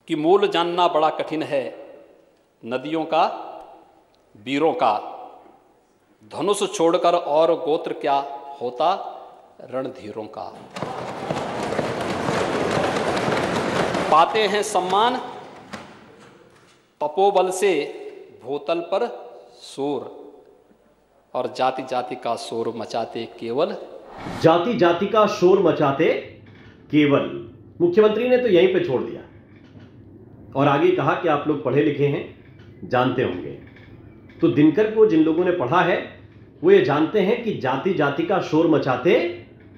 कि मूल जानना बड़ा कठिन है नदियों का, वीरों का। धनुष छोड़कर और गोत्र क्या होता रणधीरों का। पाते हैं सम्मान तपोबल से भूतल पर सूर, और जाति जाति का शोर मचाते केवल। जाति जाति का शोर मचाते केवल। मुख्यमंत्री ने तो यहीं पे छोड़ दिया और आगे कहा कि आप लोग पढ़े लिखे हैं, जानते होंगे। तो दिनकर को जिन लोगों ने पढ़ा है वो ये जानते हैं कि जाति जाति का शोर मचाते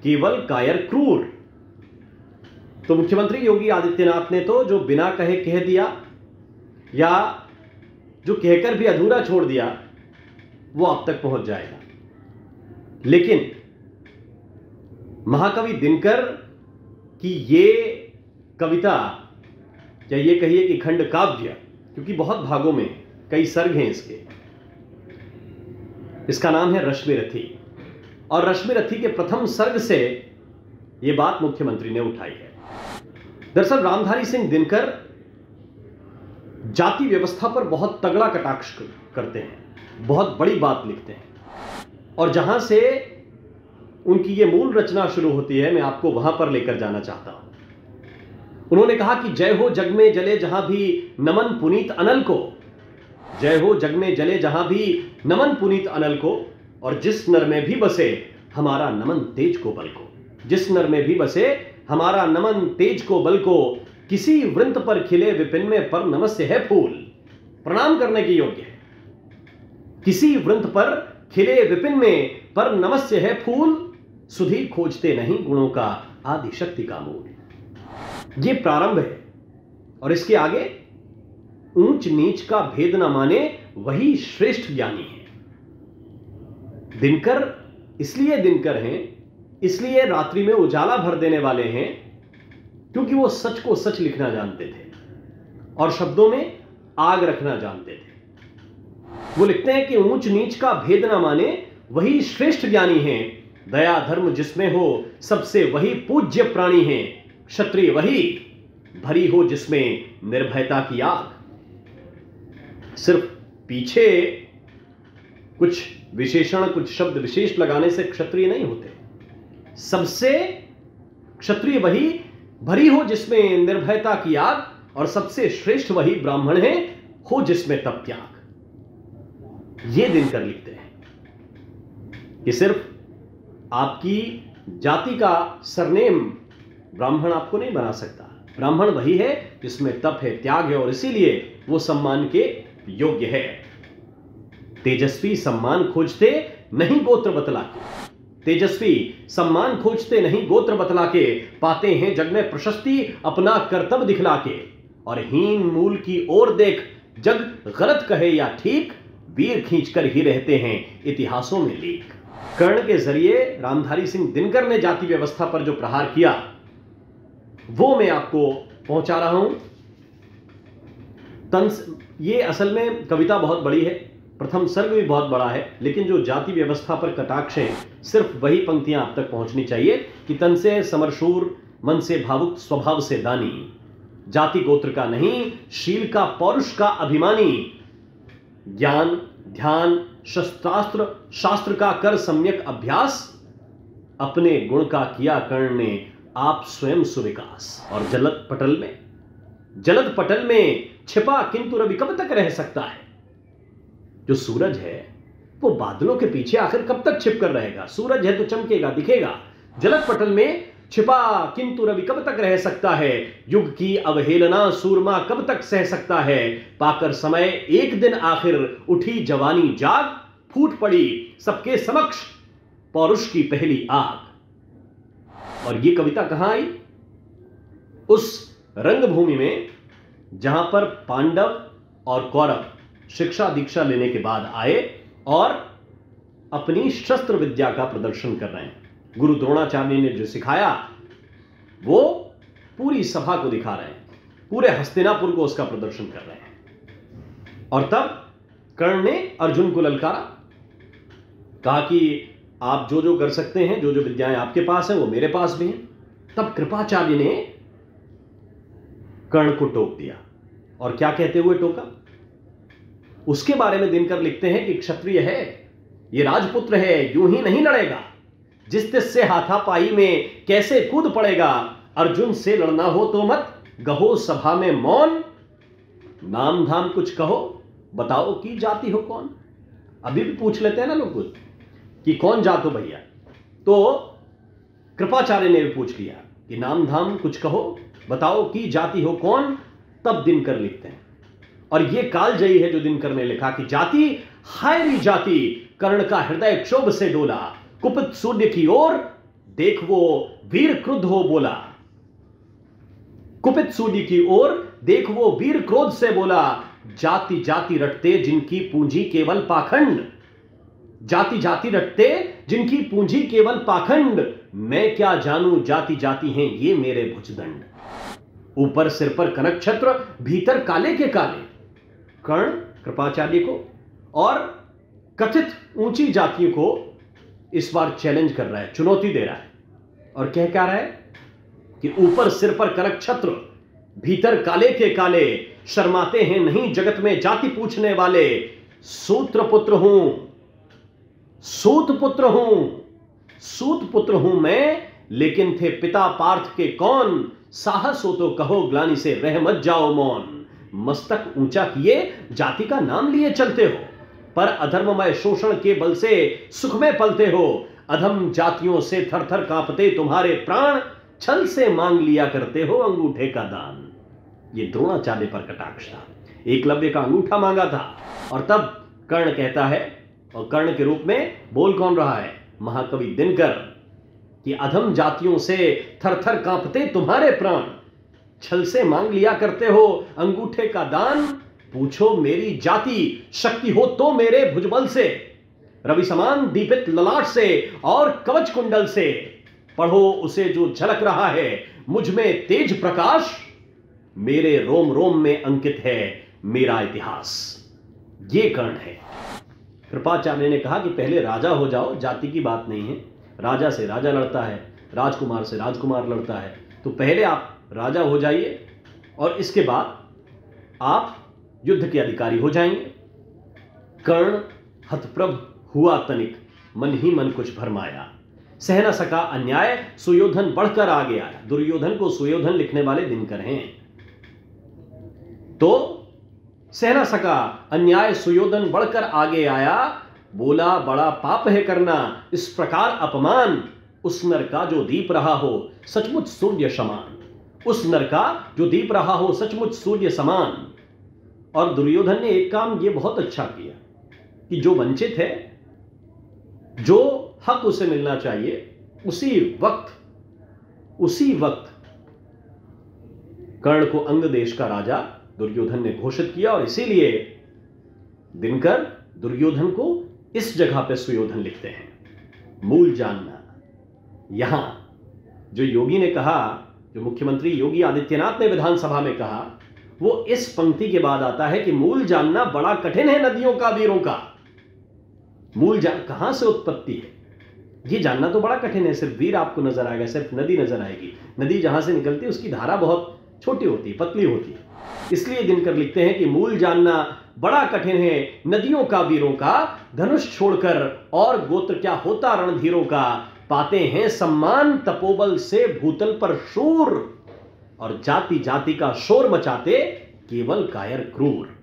केवल कायर क्रूर। तो मुख्यमंत्री योगी आदित्यनाथ ने तो जो बिना कहे कह दिया या जो कहकर भी अधूरा छोड़ दिया वो आप तक पहुंच जाएगा। लेकिन महाकवि दिनकर की ये कविता, या ये कहिए कि खंड काव्य, क्योंकि बहुत भागों में कई सर्ग हैं इसके, इसका नाम है रश्मिरथी। और रश्मिरथी के प्रथम सर्ग से यह बात मुख्यमंत्री ने उठाई है। दरअसल रामधारी सिंह दिनकर जाति व्यवस्था पर बहुत तगड़ा कटाक्ष करते हैं, बहुत बड़ी बात लिखते हैं, और जहां से उनकी ये मूल रचना शुरू होती है मैं आपको वहां पर लेकर जाना चाहता हूं। उन्होंने कहा कि जय हो जग में जले जहां भी नमन पुनीत अनल को, जय हो जग में जले जहां भी नमन पुनीत अनल को, और जिस नर में भी बसे हमारा नमन तेज को बल को, जिस नर में भी बसे हमारा नमन तेज को बल को, किसी वृंत पर खिले विपिन में पर नमस्य है फूल, प्रणाम करने के योग्य है। किसी वृंत पर खिले विपिन में पर नमस्य है फूल, सुधी खोजते नहीं गुणों का आदि शक्ति का मूल। यह प्रारंभ है और इसके आगे ऊंच नीच का भेद न माने वही श्रेष्ठ ज्ञानी है। दिनकर इसलिए दिनकर हैं, इसलिए रात्रि में उजाला भर देने वाले हैं, क्योंकि वो सच को सच लिखना जानते थे और शब्दों में आग रखना जानते थे। वो लिखते हैं कि ऊंच नीच का भेद न माने वही श्रेष्ठ ज्ञानी हैं, दया धर्म जिसमें हो सबसे वही पूज्य प्राणी हैं, क्षत्रिय वही भरी हो जिसमें निर्भयता की आग। सिर्फ पीछे कुछ विशेषण, कुछ शब्द विशेष लगाने से क्षत्रिय नहीं होते। सबसे क्षत्रिय वही भरी हो जिसमें निर्भयता की आग, और सबसे श्रेष्ठ वही ब्राह्मण है हो जिसमें तप त्याग। ये दिनकर लिखते हैं कि सिर्फ आपकी जाति का सरनेम ब्राह्मण आपको नहीं बना सकता। ब्राह्मण वही है जिसमें तप है, त्याग है, और इसीलिए वो सम्मान के योग्य है। तेजस्वी सम्मान खोजते नहीं गोत्र बतला के, तेजस्वी सम्मान खोजते नहीं गोत्र बतला के, पाते हैं जग में प्रशस्ति अपना कर्तव्य दिखला के, और हीन मूल की ओर देख जग गलत कहे या ठीक, वीर खींचकर ही रहते हैं इतिहासों में लीक। कर्ण के जरिए रामधारी सिंह दिनकर ने जाति व्यवस्था पर जो प्रहार किया वो मैं आपको पहुंचा रहा हूं। ये असल में कविता बहुत बड़ी है, प्रथम सर्ग भी बहुत बड़ा है, लेकिन जो जाति व्यवस्था पर कटाक्ष है सिर्फ वही पंक्तियां आप तक पहुंचनी चाहिए कि तन से समरशूर, मन से भावुक, स्वभाव से दानी, जाति गोत्र का नहीं, शील का पौरुष का अभिमानी, ज्ञान ध्यान शस्त्रास्त्र शास्त्र का कर सम्यक अभ्यास, अपने गुण का किया कर्ण ने आप स्वयं सुविकास। और जलद पटल में छिपा किंतु रवि कब तक रह सकता है। जो सूरज है वो बादलों के पीछे आखिर कब तक छिप कर रहेगा। सूरज है तो चमकेगा, दिखेगा। जलद पटल में छिपा किंतु रवि कब तक रह सकता है। युग की अवहेलना सूरमा कब तक सह सकता है। पाकर समय एक दिन आखिर उठी जवानी जाग, फूट पड़ी सबके समक्ष पौरुष की पहली आग। और ये कविता कहां आई? उस रंगभूमि में जहां पर पांडव और कौरव शिक्षा दीक्षा लेने के बाद आए और अपनी शस्त्र विद्या का प्रदर्शन कर रहे हैं। गुरु द्रोणाचार्य ने जो सिखाया वो पूरी सभा को दिखा रहे हैं, पूरे हस्तिनापुर को उसका प्रदर्शन कर रहे हैं। और तब कर्ण ने अर्जुन को ललकारा, कहा कि आप जो जो कर सकते हैं, जो जो विद्याएं आपके पास हैं वो मेरे पास भी हैं। तब कृपाचार्य ने कर्ण को टोक दिया। और क्या कहते हुए टोका? उसके बारे में दिनकर लिखते हैं कि क्षत्रिय है, ये राजपुत्र है, यूं ही नहीं लड़ेगा, जिस तिस से हाथापाई में कैसे कूद पड़ेगा। अर्जुन से लड़ना हो तो मत, गहो सभा में मौन, नाम धाम कुछ कहो, बताओ कि जाति हो कौन। अभी भी पूछ लेते हैं ना लोग कि कौन जात हो भैया, तो कृपाचार्य ने भी पूछ लिया कि नाम धाम कुछ कहो, बताओ कि जाति हो कौन। तब दिनकर लिखते हैं, और यह कालजयी है जो दिनकर ने लिखा कि जाति हायरी जाति, कर्ण का हृदय क्षोभ से डोला, कुपित सूर्य की ओर देख वो वीर क्रुद्ध हो बोला। कुपित सूर्य की ओर देख वो वीर क्रोध से बोला, जाति जाति रटते जिनकी पूंजी केवल पाखंड, जाति जाति रटते जिनकी पूंजी केवल पाखंड, मैं क्या जानूं जाति जाति हैं ये मेरे भुजदंड। ऊपर सिर पर कनक छत्र, भीतर काले के काले। कर्ण कृपाचार्य को और कथित ऊंची जातियों को इस बार चैलेंज कर रहा है, चुनौती दे रहा है। और कह क्या रहा है कि ऊपर सिर पर कनक छत्र, भीतर काले के काले, शर्माते हैं नहीं जगत में जाति पूछने वाले। सूत्र पुत्र हूं, सूत पुत्र हूं, सूत पुत्र हूं मैं, लेकिन थे पिता पार्थ के कौन। साहस हो तो कहो ग्लानि से रह मत जाओ मौन। मस्तक ऊंचा किए जाति का नाम लिए चलते हो, पर अधर्ममय शोषण के बल से सुख में पलते हो। अधम जातियों से थर थर कांपते तुम्हारे प्राण, छल से मांग लिया करते हो अंगूठे का दान। ये द्रोणाचार्य पर कटाक्ष था, एकलव्य का अंगूठा मांगा था। और तब कर्ण कहता है, और कर्ण के रूप में बोल कौन रहा है? महाकवि दिनकर, कि अधम जातियों से थर थर कांपते तुम्हारे प्राण, छल से मांग लिया करते हो अंगूठे का दान। पूछो मेरी जाति, शक्ति हो तो मेरे भुजबल से, रवि समान दीपित ललाट से और कवच कुंडल से। पढ़ो उसे जो झलक रहा है मुझ में तेज प्रकाश, मेरे रोम रोम में अंकित है मेरा इतिहास। ये कर्ण है। कृपाचार्य ने कहा कि पहले राजा हो जाओ, जाति की बात नहीं है। राजा से राजा लड़ता है, राजकुमार से राजकुमार लड़ता है, तो पहले आप राजा हो जाइए और इसके बाद आप युद्ध के अधिकारी हो जाएंगे। कर्ण हतप्रभ हुआ तनिक, मन ही मन कुछ भरमाया, सह न सका अन्याय सुयोधन बढ़कर आगे आया। दुर्योधन को सुयोधन लिखने वाले दिनकर हैं। तो सह न सका अन्याय सुयोधन बढ़कर आगे आया, बोला बड़ा पाप है करना इस प्रकार अपमान। उस नर का जो दीप रहा हो सचमुच सूर्य समान, उस नर का जो दीप रहा हो सचमुच सूर्य समान। और दुर्योधन ने एक काम ये बहुत अच्छा किया कि जो वंचित है, जो हक उसे मिलना चाहिए, उसी वक्त कर्ण को अंग देश का राजा दुर्योधन ने घोषित किया। और इसीलिए दिनकर दुर्योधन को इस जगह पे सुयोधन लिखते हैं। मूल जानना, यहां जो योगी ने कहा, जो मुख्यमंत्री योगी आदित्यनाथ ने विधानसभा में कहा, वो इस पंक्ति के बाद आता है कि मूल जानना बड़ा कठिन है नदियों का वीरों का। मूल जान कहां से उत्पत्ति है ये जानना तो बड़ा कठिन है। सिर्फ वीर आपको नजर आएगा, सिर्फ नदी नजर आएगी। नदी जहां से निकलती है उसकी धारा बहुत छोटी होती है, पतली होती है। इसलिए दिनकर लिखते हैं कि मूल जानना बड़ा कठिन है नदियों का वीरों का, धनुष छोड़कर और गोत्र क्या होता रणधीरों का। पाते हैं सम्मान तपोबल से भूतल पर शूर, और जाति जाति का शोर मचाते केवल कायर क्रूर।